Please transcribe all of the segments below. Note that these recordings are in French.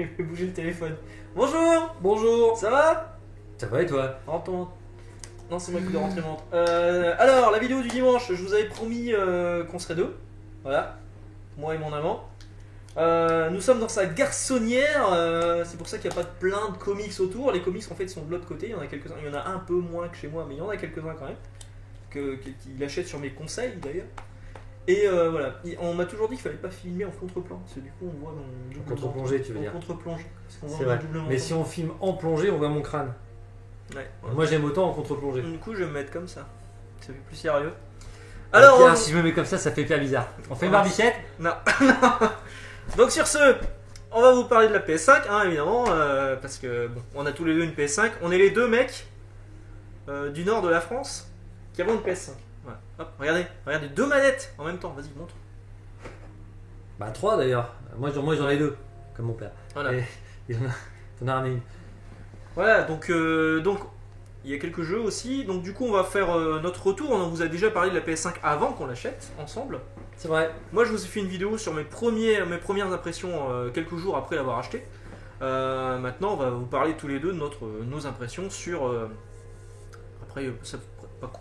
J'ai fait bouger le téléphone. Bonjour. Bonjour. Ça va? Ça va et toi? Rentre. Non, c'est moi qui dois rentrer, montre. Alors, la vidéo du dimanche, je vous avais promis qu'on serait deux. Voilà. Moi et mon amant. Nous sommes dans sa garçonnière. C'est pour ça qu'il n'y a pas plein de comics autour. Les comics en fait sont de l'autre côté. Il y en a quelques-uns. Il y en a un peu moins que chez moi, mais il y en a quelques-uns quand même. Qu'il achète sur mes conseils d'ailleurs. Et voilà. On m'a toujours dit qu'il fallait pas filmer en contre-plan. Parce que du coup, on voit mon double contre-plongée, tu veux dire. En contre-plongée. C'est vrai. Mais si on filme en plongée, on voit mon crâne. Ouais. Moi j'aime autant en contre-plongée. Du coup, je vais me mettre comme ça. Ça fait plus sérieux. Alors, Pierre, si je me mets comme ça fait hyper bizarre. On fait une barbichette? Non. Donc sur ce, on va vous parler de la PS5, hein, évidemment, parce que bon, on a tous les deux une PS5. On est les deux mecs du nord de la France qui avons une PS5. Voilà. Hop, regardez, deux manettes en même temps. Vas-y, montre. Bah 3 d'ailleurs. Moi j'en ai 2, comme mon père. Voilà. Et il en a ramené une. Voilà, donc il y a quelques jeux aussi. Donc du coup, on va faire notre retour. On vous a déjà parlé de la PS5 avant qu'on l'achète ensemble. C'est vrai. Moi, je vous ai fait une vidéo sur mes premières impressions quelques jours après l'avoir acheté. Maintenant, on va vous parler tous les deux de nos impressions sur. Après,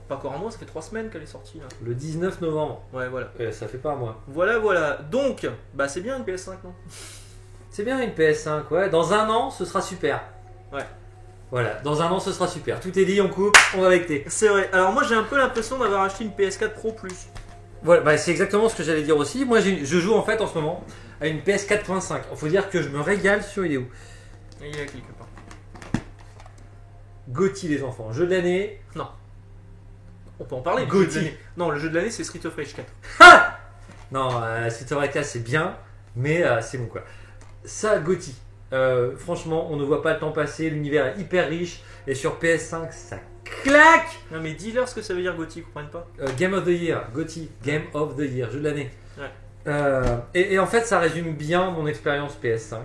pas encore un mois, ça fait 3 semaines qu'elle est sortie là. Le 19 novembre. Ouais, voilà. Ça fait pas un mois. Voilà. Donc, bah c'est bien une PS5, non? C'est bien une PS5, ouais. Dans un an, ce sera super. Ouais. Voilà, dans un an, ce sera super. Tout est dit, on coupe, on va becter. C'est vrai. Alors moi, j'ai un peu l'impression d'avoir acheté une PS4 Pro Plus. Voilà, bah, c'est exactement ce que j'allais dire aussi. Moi, je joue en fait en ce moment à une PS 4.5. Il faut dire que je me régale sur il est où? Il y a quelque part. GOTY les enfants, jeu de l'année. Non. On peut en parler. GOTY. Non, le jeu de l'année, c'est Street of Rage 4. Ah non, Street of Rage 4 c'est bien, mais c'est bon quoi. Ça, GOTY. Franchement, on ne voit pas le temps passer. L'univers est hyper riche et sur PS5, ça claque. Non mais dis-leur ce que ça veut dire GOTY, ils comprennent pas. Game of the Year, GOTY, Game of the Year, jeu de l'année. Ouais. Et en fait, ça résume bien mon expérience PS5.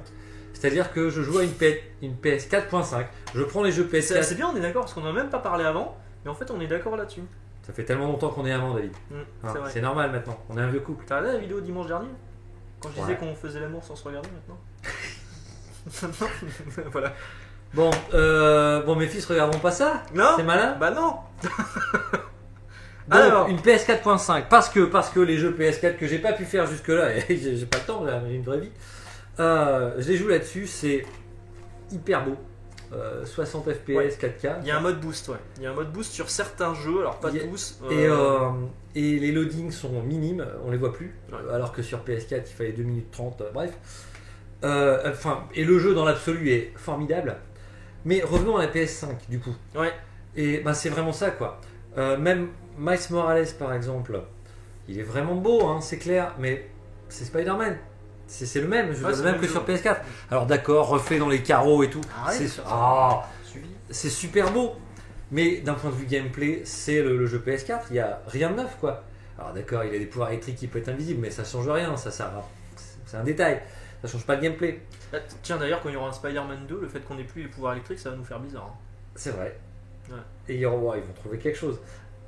C'est-à-dire que je joue à une PS 4.5, je prends les jeux PS4. C'est bien, on est d'accord, parce qu'on n'en a même pas parlé avant, mais en fait on est d'accord là-dessus. Ça fait tellement longtemps qu'on est amants, David. C'est normal maintenant, on est un vieux couple. T'as regardé la vidéo dimanche dernier? Quand je disais Ouais. qu'on faisait l'amour sans se regarder maintenant. Voilà. Bon, mes fils regarderont pas ça. Non. C'est malin. Bah non. Donc, Alors. une PS 4.5 parce que les jeux PS4 que j'ai pas pu faire jusque là, et j'ai pas le temps, j'ai une vraie vie. Je les joue là-dessus, c'est hyper beau. 60 FPS, Ouais. 4K. Il y a un mode boost, ouais. Il y a un mode boost sur certains jeux, alors pas Il y a- tous. Et les loadings sont minimes, on les voit plus, Ouais. alors que sur PS4 il fallait 2 minutes 30, bref. Et le jeu dans l'absolu est formidable. Mais revenons à la PS5 du coup. Ouais. Et bah, c'est vraiment ça quoi. Même Miles Morales par exemple, il est vraiment beau, hein, c'est clair, mais c'est Spider-Man. C'est le même, je veux Ouais, dire, c'est le même le que jeu. sur PS4. Alors d'accord, refait dans les carreaux et tout. Arrête, C'est ça. Suivi. c'est super beau. Mais d'un point de vue gameplay, c'est le jeu PS4, il n'y a rien de neuf quoi. Alors d'accord, il a des pouvoirs électriques qui peuvent être invisibles, mais ça change rien, c'est un détail. Ça change pas le gameplay. Ah, tiens d'ailleurs, quand il y aura un Spider-Man 2, le fait qu'on ait plus les pouvoirs électriques, ça va nous faire bizarre. Hein. C'est vrai. Ouais. Et ils vont trouver quelque chose.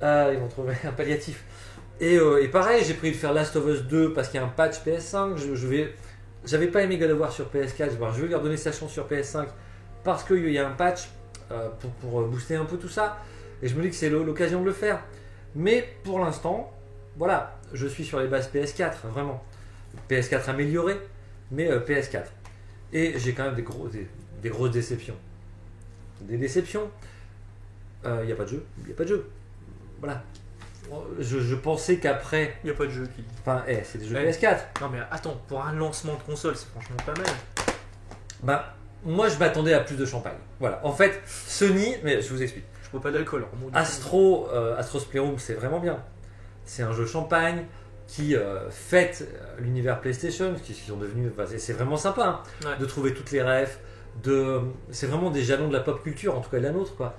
Ils vont trouver un palliatif. Et pareil, j'ai prévu de faire Last of Us 2 parce qu'il y a un patch PS5. J'avais pas aimé God of War sur PS4. Je vais lui redonner sa chance sur PS5 parce qu'il y a un patch pour booster un peu tout ça. Et je me dis que c'est l'occasion de le faire. Mais pour l'instant, voilà, je suis sur les bases PS4, vraiment. PS4 amélioré, mais PS4. Et j'ai quand même des grosses déceptions. Des déceptions. Il n'y a pas de jeu. Voilà. Je pensais qu'après. Il n'y a pas de jeu qui. Enfin, c'est des jeux Ouais. PS4. Non mais attends, pour un lancement de console, c'est franchement pas mal. Bah, moi je m'attendais à plus de champagne. Voilà. En fait, Sony, mais je vous explique. Je bois pas d'alcool. Astro's Playroom, c'est vraiment bien. C'est un jeu champagne qui fête l'univers PlayStation, qui sont devenus. C'est vraiment sympa hein, Ouais. de trouver toutes les refs. C'est vraiment des jalons de la pop culture, en tout cas de la nôtre, quoi.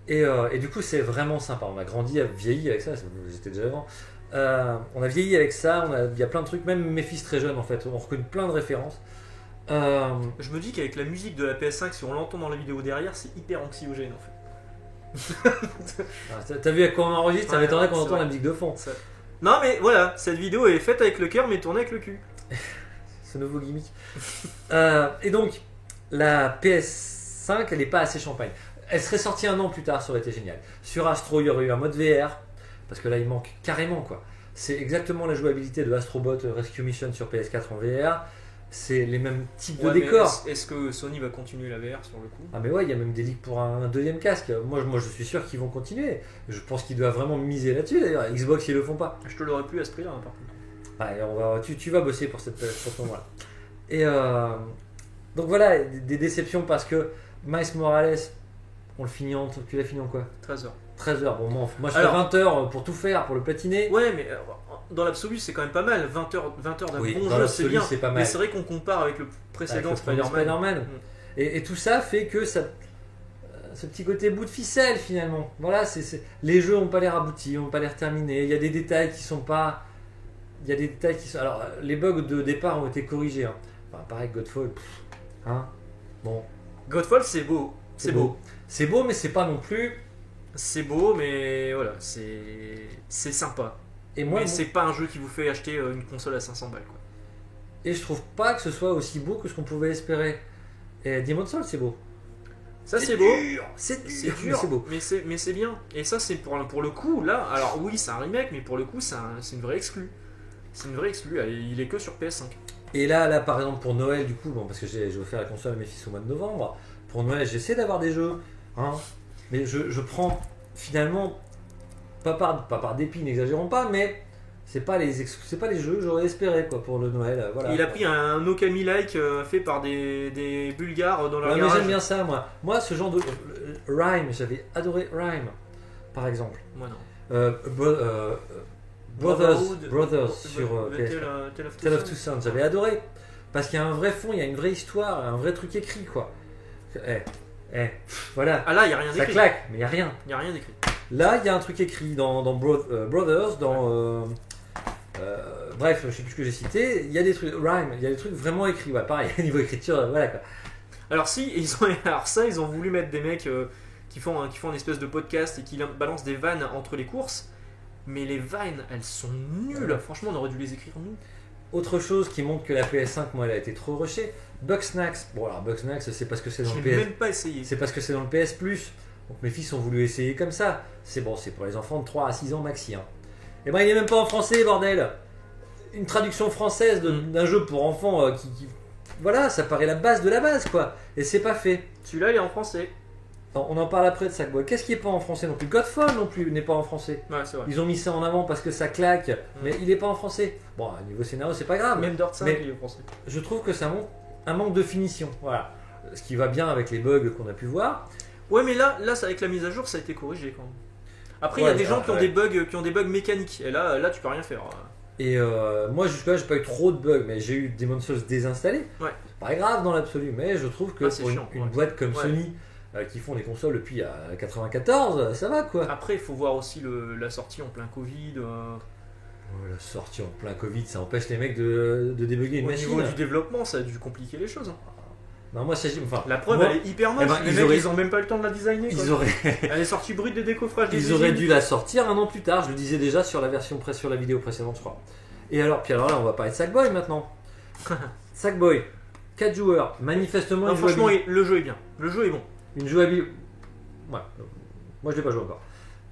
Et du coup, c'est vraiment sympa. On a grandi, vieilli avec ça. J'étais déjà avant. On a vieilli avec ça. Il y a plein de trucs. Même mes fils très jeunes, en fait, on reconnaît plein de références. Je me dis qu'avec la musique de la PS5, si on l'entend dans la vidéo derrière, c'est hyper anxiogène en fait. T'as vu à quoi on enregistre? Ça Ouais, m'étonnerait qu'on c'est entende vrai. la musique de fond. Non mais voilà, cette vidéo est faite avec le cœur mais tournée avec le cul. ce nouveau gimmick. Et donc, la PS5, elle n'est pas assez champagne. Elle serait sortie un an plus tard, ça aurait été génial. Sur Astro, il y aurait eu un mode VR, parce que là, il manque carrément, quoi. C'est exactement la jouabilité de Astrobot Rescue Mission sur PS4 en VR. C'est les mêmes types de décors. Est-ce que Sony va continuer la VR sur le coup? Ah mais ouais, il y a même des leaks pour un deuxième casque. Moi, je suis sûr qu'ils vont continuer. Je pense qu'ils doivent vraiment miser là-dessus. D'ailleurs, Xbox, ils le font pas. Je te l'aurais plus à ce prix-là, hein, par contre. Ouais, tu vas bosser pour ce moment-là. Et donc voilà, des déceptions parce que Miles Morales, on le finit en... Tu l'as fini en quoi? 13h. 13h. Bon, moi je fais 20 heures pour tout faire, pour le platiner. Ouais, mais dans l'absolu, c'est quand même pas mal. 20 heures d'un Oui, bon dans jeu, c'est bien. C'est pas mal. Mais c'est vrai qu'on compare avec le précédent Avec le premier Spider-Man. Et tout ça fait que ça, ce petit côté bout de ficelle finalement. Voilà, les jeux n'ont pas l'air aboutis, n'ont pas l'air terminés. Il y a des détails qui sont pas. Il y a des détails qui sont. Alors, les bugs de départ ont été corrigés. Hein. Enfin, pareil, Godfall. Hein. Bon. Godfall, c'est beau. C'est beau. C'est beau, mais c'est pas non plus. C'est beau, mais voilà, c'est sympa. Et moi, mais c'est pas un jeu qui vous fait acheter une console à 500 balles, quoi. Et je trouve pas que ce soit aussi beau que ce qu'on pouvait espérer. Et Demon's Souls, c'est beau. Ça, c'est beau. C'est dur, mais c'est beau. Mais c'est bien. Et ça, c'est pour le coup, là, alors oui, c'est un remake, mais pour le coup, c'est une vraie exclue. C'est une vraie exclue, il est que sur PS5. Et là, par exemple, pour Noël, du coup, bon, parce que je vais faire la console à mes fils au mois de novembre, pour Noël, j'essaie d'avoir des jeux, hein, mais je prends finalement, pas par dépit, n'exagérons pas, mais c'est pas les jeux que j'aurais espéré quoi, pour le Noël. Voilà. Il a pris un Okami-like fait par des Bulgares dans leur ouais, garage. mais j'aime bien ça, moi. Moi, ce genre de... Rhyme, j'avais adoré Rhyme, par exemple. Moi, non. Brothers sur Tale of Two Sons, j'avais adoré parce qu'il y a un vrai fond, il y a une vraie histoire, un vrai truc écrit quoi. Voilà. Ah là, il y a rien d'écrit. Ça claque, mais il y a rien. Il y a rien d'écrit. Là, il y a un truc écrit dans Brothers, dans bref, je sais plus ce que j'ai cité. Il y a des trucs rhyme, il y a des trucs vraiment écrits. Ouais, pareil, niveau écriture, voilà quoi. Alors si, ils ont voulu mettre des mecs qui font une espèce de podcast et qui balancent des vannes entre les courses. Mais les vannes, elles sont nulles. Ouais. Franchement, on aurait dû les écrire nous. Autre chose qui montre que la PS5, moi, elle a été trop rushée. Bugsnax. Bon, alors Bugsnax, c'est parce que c'est dans Je le n'ai PS. même pas essayé. C'est parce que c'est dans le PS Plus. Donc mes fils ont voulu essayer comme ça. C'est bon, c'est pour les enfants de 3 à 6 ans maxi. Hein. Et ben, il est même pas en français, bordel. Une traduction française d'un jeu pour enfants voilà, ça paraît la base de la base, quoi. Et c'est pas fait. Celui-là, il est en français. Alors, on en parle après de Sackboy. Qu'est-ce qui est pas en français non plus? Godfall non plus n'est pas en français. Ouais, c'est vrai. Ils ont mis ça en avant parce que ça claque, mais il est pas en français. Bon, à niveau scénario, c'est pas grave. Même Dirt 5, mais il est en français. je trouve que ça montre un manque de finition. Voilà. Ce qui va bien avec les bugs qu'on a pu voir. Ouais, mais là, avec la mise à jour, ça a été corrigé quand même. Après, il Ouais, y a des gens qui ont ouais. des bugs mécaniques. Et là, tu peux rien faire. Et moi, jusque-là, j'ai pas eu trop de bugs, mais j'ai eu Demon's Souls désinstallé. Ouais. C'est pas grave dans l'absolu, mais je trouve que Ah, c'est pour chiant, une ouais. boîte comme Ouais. Sony, qui font des consoles depuis 94, ça va quoi. Après, il faut voir aussi la sortie en plein Covid. Ouais, la sortie en plein Covid, ça empêche les mecs de débugger une Au machine. niveau du développement, ça a dû compliquer les choses. Hein. Non, moi, enfin, La preuve, moi, elle est hyper moche. eh ben, Les mecs, ils ont même pas eu le temps de la designer. Quoi. ils auraient, Elle est sortie brute des décoffrages des ils auraient usines. dû la sortir un an plus tard. Je le disais déjà sur la vidéo précédente, je crois. Et alors, puis alors là, on va parler de Sackboy maintenant. Sackboy, 4 joueurs, manifestement. Non, franchement, le jeu est bien. Le jeu est bon. Une jouabilité. Ouais, moi je l'ai pas joué encore.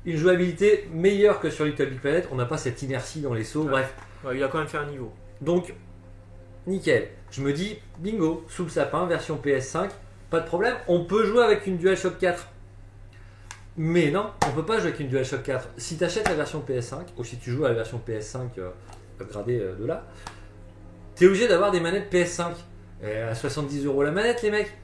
Une jouabilité meilleure que sur Little Big Planet. On n'a pas cette inertie dans les sauts. Ouais. Bref. Ouais, il a quand même fait un niveau. Donc, nickel. Je me dis, bingo, sous le sapin, version PS5, pas de problème. On peut jouer avec une DualShock 4. Mais non, on peut pas jouer avec une DualShock 4. Si tu achètes la version PS5, ou si tu joues à la version PS5 upgradée de là, tu es obligé d'avoir des manettes PS5. Et à 70 € la manette, les mecs.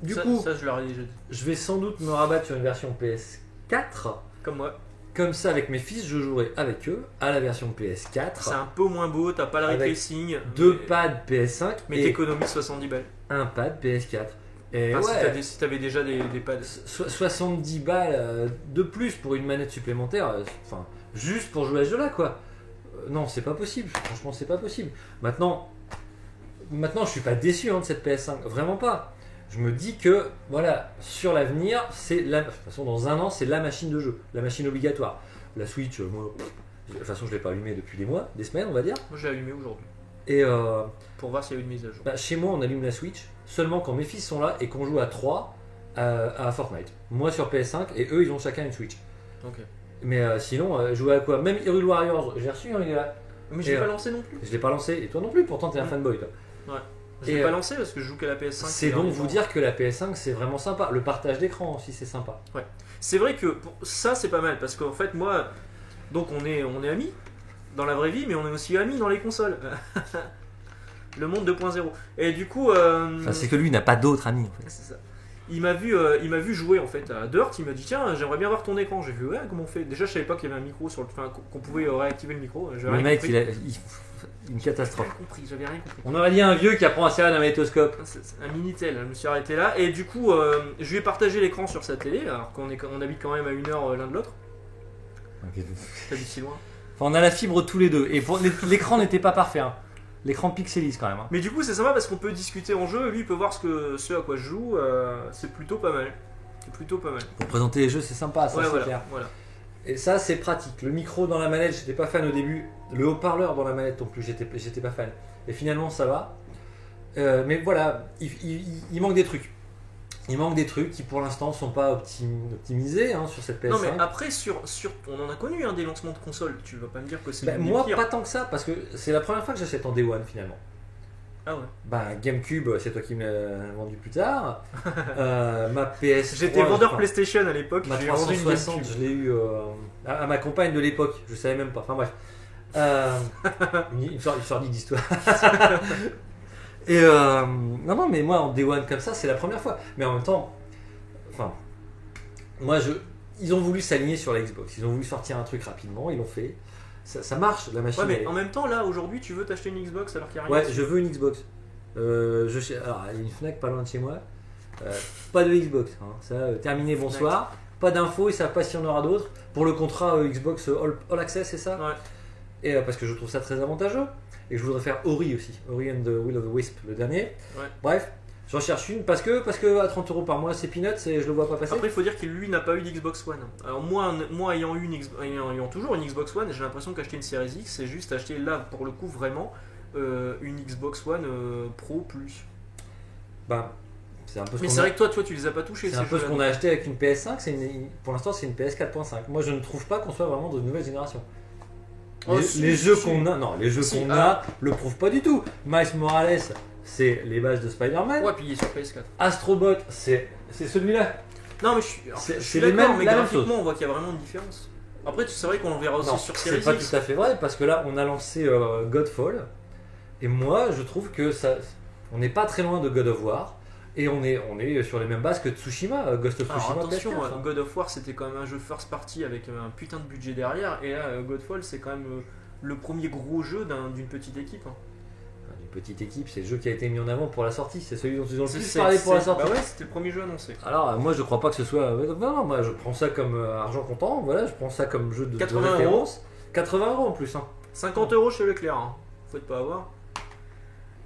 Du coup, ça, je leur ai déjà dit. je vais sans doute me rabattre sur une version PS4. Comme moi. Comme ça, avec mes fils, je jouerai avec eux à la version PS4. C'est un peu moins beau, t'as pas le ray Avec tracing. 2 pads PS5 Mais et t'économises 70 balles. un pad PS4. Et Enfin, ouais, si t'avais déjà des pads. 70 balles de plus pour une manette supplémentaire, enfin, juste pour jouer à ce jeu-là, quoi. Non, c'est pas possible. Franchement, c'est pas possible. Maintenant, je suis pas déçu de cette PS5. Vraiment pas. Je me dis que, voilà, sur l'avenir, de toute façon, dans un an, c'est la machine de jeu, la machine obligatoire. La Switch, moi, de toute façon, je l'ai pas allumée depuis des mois, des semaines, on va dire. Moi, j'ai allumé aujourd'hui. Et Pour voir s'il y a eu une mise à jour. bah, chez moi, on allume la Switch seulement quand mes fils sont là et qu'on joue à 3 à Fortnite. Moi sur PS5 et eux, ils ont chacun une Switch. Ok. Mais sinon, jouer à quoi? Même Hyrule Warriors, j'ai reçu, hein, il est là. Mais je Et, l'ai pas lancé non plus. Je l'ai pas lancé, et toi non plus, pourtant t'es un fanboy toi. Je l'ai pas lancé parce que je joue qu'à la PS5. C'est donc vous dire que la PS5 c'est vraiment sympa. Le partage d'écran aussi c'est sympa. C'est vrai que ça c'est pas mal parce qu'en fait moi, donc on est amis dans la vraie vie, mais on est aussi amis dans les consoles. Le monde 2.0. Et du coup, Enfin, c'est que lui n'a pas d'autres amis en fait. c'est ça. Il m'a vu jouer en fait à Dirt. Il m'a dit tiens, j'aimerais bien voir ton écran. J'ai vu ouais, comment on fait. Déjà, je savais pas qu'il y avait un micro sur le, enfin, qu'on pouvait réactiver le micro. Le mec, une catastrophe. J'avais rien compris. On aurait dit un vieux qui apprend à serrer un magnétoscope. C'est un Minitel. Je me suis arrêté là et du coup, je lui ai partagé l'écran sur sa télé, alors qu'on habite quand même à 1 heure l'un de l'autre. T'habites si loin. Enfin, on a la fibre tous les deux. Et l'écran n'était pas parfait. Hein. L'écran pixelise quand même. Hein. Mais du coup, c'est sympa parce qu'on peut discuter en jeu. Lui, il peut voir ce à quoi je joue. C'est plutôt pas mal. C'est plutôt pas mal. Pour présenter les jeux, c'est sympa, ça Ouais, c'est voilà, clair. voilà. Et ça, c'est pratique. Le micro dans la manette, j'étais pas fan au début. Le haut-parleur dans la manette non plus, j'étais pas fan. Et finalement, ça va. Mais voilà, il manque des trucs. Il manque des trucs qui pour l'instant sont pas optimisés hein, sur cette PS5. Non mais après on en a connu hein, des lancements de consoles. Tu vas pas me dire que c'est moi pire. pas tant que ça parce que c'est la première fois que j'achète en Day One finalement. Ah ouais. Bah GameCube c'est toi qui me l'as vendu plus tard. Ma PS3. J'étais vendeur PlayStation à l'époque. Ma J'ai vendu une 360 GameCube. je l'ai eu à ma compagne de l'époque. Je savais même pas. Enfin bref. Une sortie d'histoire. Et non mais moi en Day One comme ça c'est la première fois. Mais en même temps, enfin, ils ont voulu s'aligner sur la Xbox. Ils ont voulu sortir un truc rapidement. Ils l'ont fait. Ça marche la machine. Ouais mais en même temps là aujourd'hui tu veux t'acheter une Xbox alors qu'il y a rien. Ouais dessus. je veux une Xbox. Alors il y a une Fnac pas loin de chez moi. Pas de Xbox. Hein. Ça terminé bonsoir. Pas d'infos. Ils savent pas s'il y en aura d'autres. Pour le contrat Xbox All Access c'est ça. Ouais. Et parce que je trouve ça très avantageux. Et je voudrais faire Ori aussi, Ori and the Will of the Wisp, le dernier. Ouais. Bref, j'en cherche une parce que à 30 € par mois c'est peanuts et je le vois pas passer. Après il faut dire qu'il lui n'a pas eu d'Xbox One. Alors moi ayant toujours une Xbox One, j'ai l'impression qu'acheter une Series X c'est juste acheter là pour le coup vraiment une Xbox One Pro plus. Bah, c'est un peu ce Mais qu'on c'est a, vrai que toi tu les as pas touchés. c'est un peu ce qu'on a acheté avec une PS5. Pour l'instant c'est une PS 4.5. Moi je ne trouve pas qu'on soit vraiment de nouvelle génération. Les jeux qu'on a le prouvent pas du tout. Miles Morales, c'est les bases de Spider-Man. Ouais, puis il est sur PS4. Astrobot, c'est celui-là. Non, mais je suis les d'accord, mêmes- mais la même graphiquement, on voit qu'il y a vraiment une différence. Après, c'est vrai qu'on en verra aussi Non, sur c'est Series pas X. tout à fait vrai parce que là on a lancé Godfall et moi je trouve que on n'est pas très loin de God of War et on est sur les mêmes bases que Tsushima, Ghost of Alors Tsushima. attention, PS4, hein. God of War c'était quand même un jeu first party avec un putain de budget derrière, et là, Godfall c'est quand même le premier gros jeu d'une petite équipe. Hein. Une petite équipe, c'est le jeu qui a été mis en avant pour la sortie, c'est celui dont ils ont le plus C'est- parlé pour la c'est- sortie. Bah ouais, c'était le premier jeu annoncé. Alors moi je crois pas que ce soit. Non, moi je prends ça comme argent comptant, voilà, je prends ça comme jeu de 80 référence. 80 € en plus. Hein. 50 € chez Leclerc, hein. Faut pas avoir.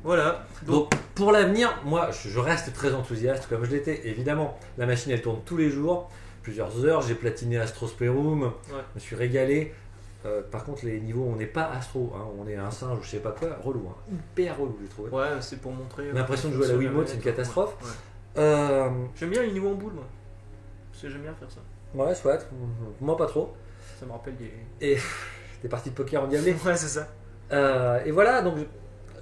Voilà. Donc pour l'avenir, moi je reste très enthousiaste comme je l'étais. Évidemment, la machine elle tourne tous les jours, plusieurs heures. J'ai platiné Astrospherum, je me suis régalé. Par contre, les niveaux, on n'est pas astro, hein, on est un singe ou je sais pas quoi, relou, hein. Hyper relou, j'ai trouvé. Ouais, c'est pour montrer. L'impression de jouer à la Wiimote, c'est une catastrophe. Ouais. J'aime bien les niveaux en boule, moi. Parce que j'aime bien faire ça. Ouais, soit, moi pas trop. Ça me rappelle des. Et des parties de poker endiablées. Ouais, c'est ça. Et voilà, donc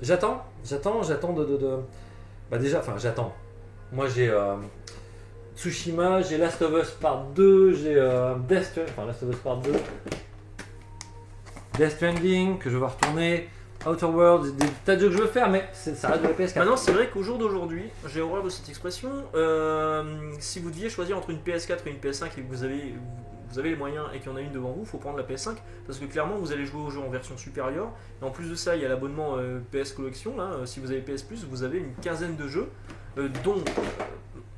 j'attends de. Bah déjà, enfin j'attends. Moi j'ai Tsushima, j'ai Last of Us Part 2, j'ai Last of Us Part 2, Death Stranding que je vais retourner, Outer Worlds, des tas de jeux que je veux faire, mais ça reste de la PS4. Maintenant, c'est vrai qu'au jour d'aujourd'hui, j'ai horreur de cette expression. Si vous deviez choisir entre une PS4 et une PS5 et que vous avez les moyens et qu'il y en a une devant vous, il faut prendre la PS5 parce que clairement vous allez jouer aux jeux en version supérieure. Et en plus de ça, il y a l'abonnement PS Collection. Là, si vous avez PS Plus, vous avez une quinzaine de jeux, dont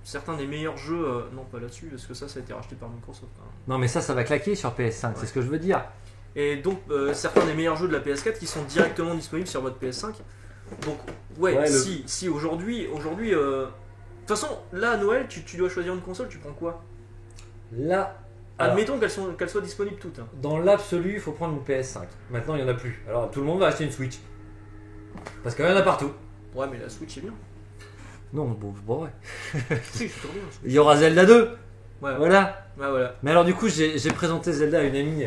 certains des meilleurs jeux. Non, pas là-dessus, parce que ça a été racheté par Microsoft. Hein. Non, mais ça va claquer sur PS5, c'est ce que je veux dire. Et donc, certains des meilleurs jeux de la PS4 qui sont directement disponibles sur votre PS5. Donc, ouais, si aujourd'hui. De toute façon, là à Noël, tu dois choisir une console, tu prends quoi? Là. Admettons qu'elles soient disponibles toutes. Hein. Dans l'absolu, il faut prendre une PS5. Maintenant, il n'y en a plus. Alors, tout le monde va acheter une Switch. Parce qu'il y en a partout. Ouais, mais la Switch est bien. Non, bon ouais. Si, je suis trop bien. la Switch. Il y aura Zelda 2. Ouais, Voilà. ouais, voilà. Mais alors du coup, j'ai présenté Zelda à une amie,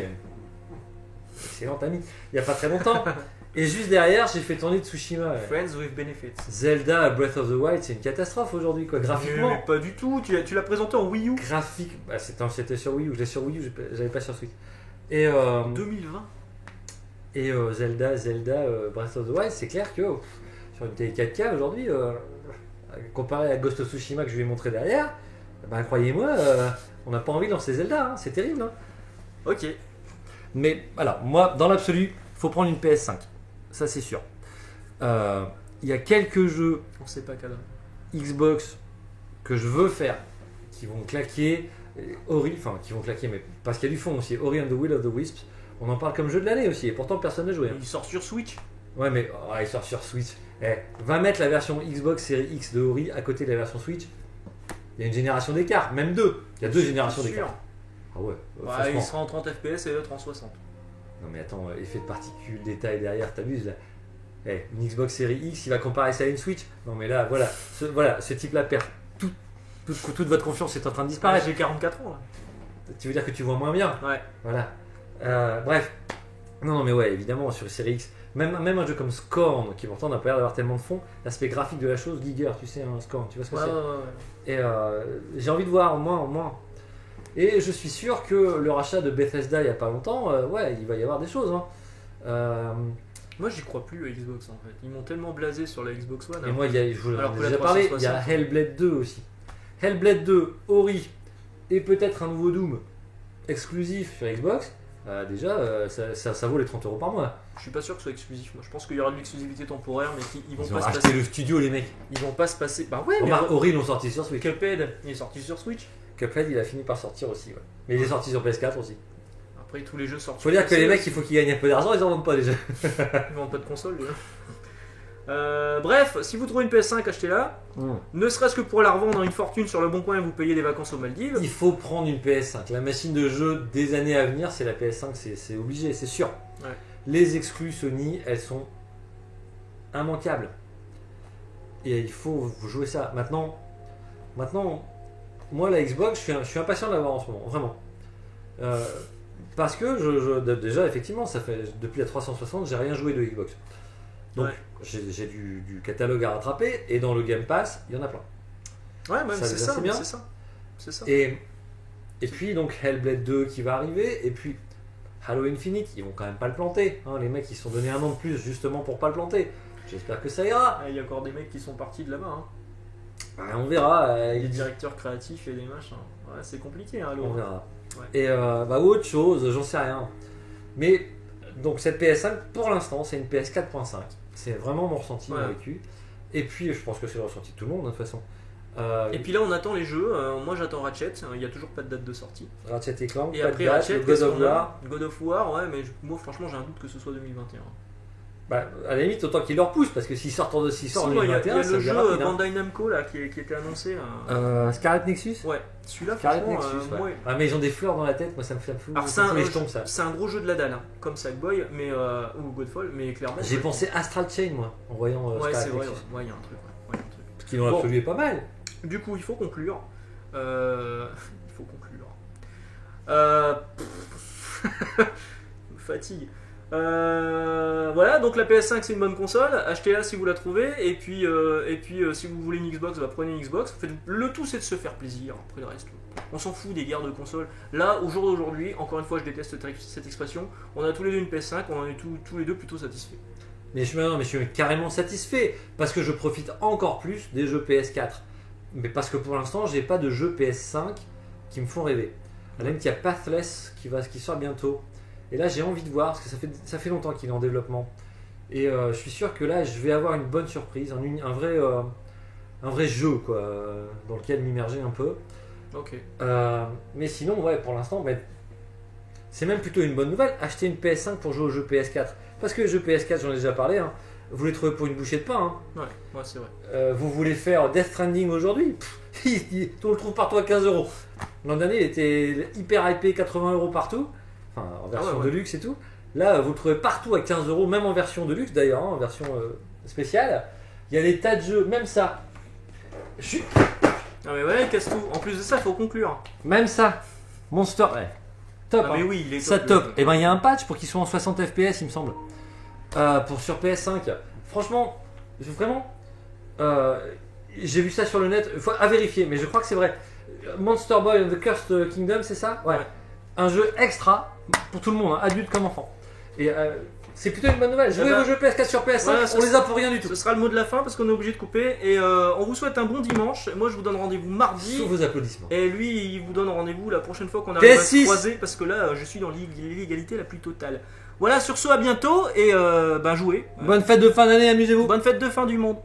excellente amie, il n'y a pas très longtemps. Et juste derrière, j'ai fait tourner Tsushima. Friends with benefits. Zelda Breath of the Wild, c'est une catastrophe aujourd'hui, quoi. Graphiquement. Mais pas du tout, tu l'as présenté en Wii U. Graphique, bah, c'était sur Wii U, je l'ai sur Wii U, j'avais pas sur Switch. Et, 2020. et Zelda Breath of the Wild, c'est clair que sur une télé 4K aujourd'hui, comparé à Ghost of Tsushima que je lui ai montré derrière, bah, croyez-moi, on n'a pas envie de lancer Zelda, hein, c'est terrible. Hein. Ok. Mais alors, moi, dans l'absolu, faut prendre une PS5, ça c'est sûr. Il y a quelques jeux On sait pas cadre. Xbox que je veux faire qui vont claquer. Enfin, qui vont claquer, mais parce qu'il y a du fond aussi. Ori and the Will of the Wisps, on en parle comme jeu de l'année aussi, et pourtant personne n'a joué. Hein. Il sort sur Switch. Ouais, mais il sort sur Switch. Va mettre la version Xbox Series X de Ori à côté de la version Switch. Il y a une génération d'écart, même deux. Il y a deux générations d'écart. Ah ouais, Ouais, il sera en 30 FPS et l'autre en 60. Non mais attends, effet de particules, détails derrière, t'abuses là. Une Xbox Series X, il va comparer ça à une Switch. Non mais là, voilà, ce type-là perd toute votre confiance est en train de disparaître. J'ai 44 ans là. Tu veux dire que tu vois moins bien. Ouais. Voilà. Bref. Non mais ouais, évidemment, sur Series X, même un jeu comme Scorn, qui pourtant n'a pas l'air d'avoir tellement de fond, l'aspect graphique de la chose, Giger, tu sais, un Scorn, tu vois ce que c'est. Et j'ai envie de voir au moins. Et je suis sûr que le rachat de Bethesda il n'y a pas longtemps, ouais, il va y avoir des choses. Hein. Moi j'y crois plus à Xbox en fait. Ils m'ont tellement blasé sur la Xbox One. Et moi, je vous alors en ai que la déjà parlé, il y a 360, Hellblade 2 aussi. Hellblade 2, Ori, et peut-être un nouveau Doom exclusif sur Xbox. Déjà, ça vaut les 30 € par mois. Je suis pas sûr que ce soit exclusif. Moi je pense qu'il y aura de l'exclusivité temporaire, mais ils vont Ils ont pas se racheté passer. le studio, les mecs. Ils vont pas se passer. Bah ouais, mais Remarque, Ori, ils l'ont sorti sur Switch. Cuphead, il est sorti sur Switch. Cuphead, il a fini par sortir aussi. Ouais. Mais il est sorti sur PS4 aussi. Après tous les jeux sortent. Faut dire que les mecs, il faut qu'ils gagnent un peu d'argent, ils en vendent pas déjà. Ils vendent pas de console déjà. Bref, si vous trouvez une PS5, achetez-la. Ne serait-ce que pour la revendre à une fortune sur le bon coin et vous payer des vacances aux Maldives. Il faut prendre une PS5. La machine de jeu des années à venir, c'est la PS5, c'est obligé, c'est sûr. Ouais. Les exclus Sony, elles sont immanquables. Et il faut jouer ça. Maintenant, moi la Xbox, je suis impatient de l'avoir en ce moment, vraiment. Parce que déjà, effectivement, ça fait depuis la 360, j'ai rien joué de Xbox. Donc, Ouais. j'ai du catalogue à rattraper, et dans le Game Pass, il y en a plein. Ouais, même Ça, c'est déjà, ça, c'est bien. c'est ça. C'est ça. Et puis, donc, Hellblade 2 qui va arriver, et puis Halo Infinite, ils vont quand même pas le planter. Hein, les mecs, ils se sont donné un an de plus justement pour pas le planter. J'espère que ça ira. Il y a encore des mecs qui sont partis de là-bas. Hein. On verra. Des directeurs créatifs et des machins. Ouais, c'est compliqué, hein, Halo. On verra. Ouais. Et autre chose, j'en sais rien. Mais donc cette PS5, pour l'instant, c'est une PS 4.5. C'est vraiment mon ressenti Ouais. vécu. Et puis, je pense que c'est le ressenti de tout le monde, de toute façon. Et puis là, on attend les jeux. Moi, j'attends Ratchet. Il n'y a toujours pas de date de sortie. Ratchet et Clank, Et pas de après date, Ratchet, le God qu'est-ce of qu'on a War. God of War, ouais, mais moi, franchement, j'ai un doute que ce soit 2021. Bah, à la limite, autant qu'il leur pousse, parce que s'il sort en Si, 2021, il y a ça le devient jeu rapide. Hein. Bandai Namco là, qui était annoncé. Scarlet Nexus Ouais, celui-là, Scarlet franchement, Nexus, ouais. moi, Ah, mais ils ont des fleurs dans la tête, moi ça me fout alors ça me fout les c'est jetons, ça. un gros jeu de la dalle, hein, comme Sackboy, mais ou Godfall, mais clairement. J'ai pensé Astral Chain, moi, en voyant Ouais, Scarlet c'est vrai, Nexus. ouais, il y a un truc. Ouais, y a un truc. Parce qu'ils l'ont Bon. absolu pas mal. Du coup, il faut conclure. Il faut conclure. Fatigue. Voilà, donc la PS5 c'est une bonne console, achetez-la si vous la trouvez, et puis si vous voulez une Xbox, bah, prenez une Xbox. Le tout c'est de se faire plaisir, après le reste, on s'en fout des guerres de consoles. Là, au jour d'aujourd'hui, encore une fois je déteste cette expression, on a tous les deux une PS5, on en est tous les deux plutôt satisfaits. Mais je suis carrément satisfait, parce que je profite encore plus des jeux PS4. Mais parce que pour l'instant, j'ai pas de jeux PS5 qui me font rêver. À la limite, il y a Pathless qui sort bientôt. Et là, j'ai envie de voir, parce que ça fait longtemps qu'il est en développement. Et je suis sûr que là, je vais avoir une bonne surprise, un vrai jeu, quoi, dans lequel m'immerger un peu. Ok. Mais sinon, ouais, pour l'instant, c'est même plutôt une bonne nouvelle. Acheter une PS5 pour jouer aux jeux PS4. Parce que les jeux PS4, j'en ai déjà parlé, hein, vous les trouvez pour une bouchée de pain. Hein. Ouais, c'est vrai. Vous voulez faire Death Stranding aujourd'hui, on le trouve partout à 15 €. L'an dernier, il était hyper hypé, 80 € partout. Enfin, en version ouais. de luxe et tout. Là, vous le trouvez partout à 15 €, même en version de luxe d'ailleurs, hein, en version spécial. Il y a des tas de jeux, même ça. Ah mais ouais, casse tout. En plus de ça, il faut conclure. Même ça. Monster. Ouais. Top. Ah mais hein. oui, il est Ça top. top. Et ben il y a un patch pour qu'ils soient en 60 FPS, il me semble. Pour sur PS5. Franchement, vraiment. J'ai vu ça sur le net. À vérifier, mais je crois que c'est vrai. Monster Boy and the Cursed Kingdom, c'est ça? Ouais. Un jeu extra pour tout le monde, hein, adulte comme enfant. Et c'est plutôt une bonne nouvelle. Jouez vos jeux PS4 sur PS5, voilà, on les a pour rien du tout. Ce sera le mot de la fin parce qu'on est obligé de couper. Et on vous souhaite un bon dimanche. Moi, je vous donne rendez-vous mardi. Sous vos applaudissements. Et lui, il vous donne rendez-vous la prochaine fois qu'on arrive à se PS6. croiser. Parce que là, je suis dans l'illégalité la plus totale. Voilà, sur ce, à bientôt. Et jouez. Bonne fête de fin d'année, amusez-vous. Bonne fête de fin du monde.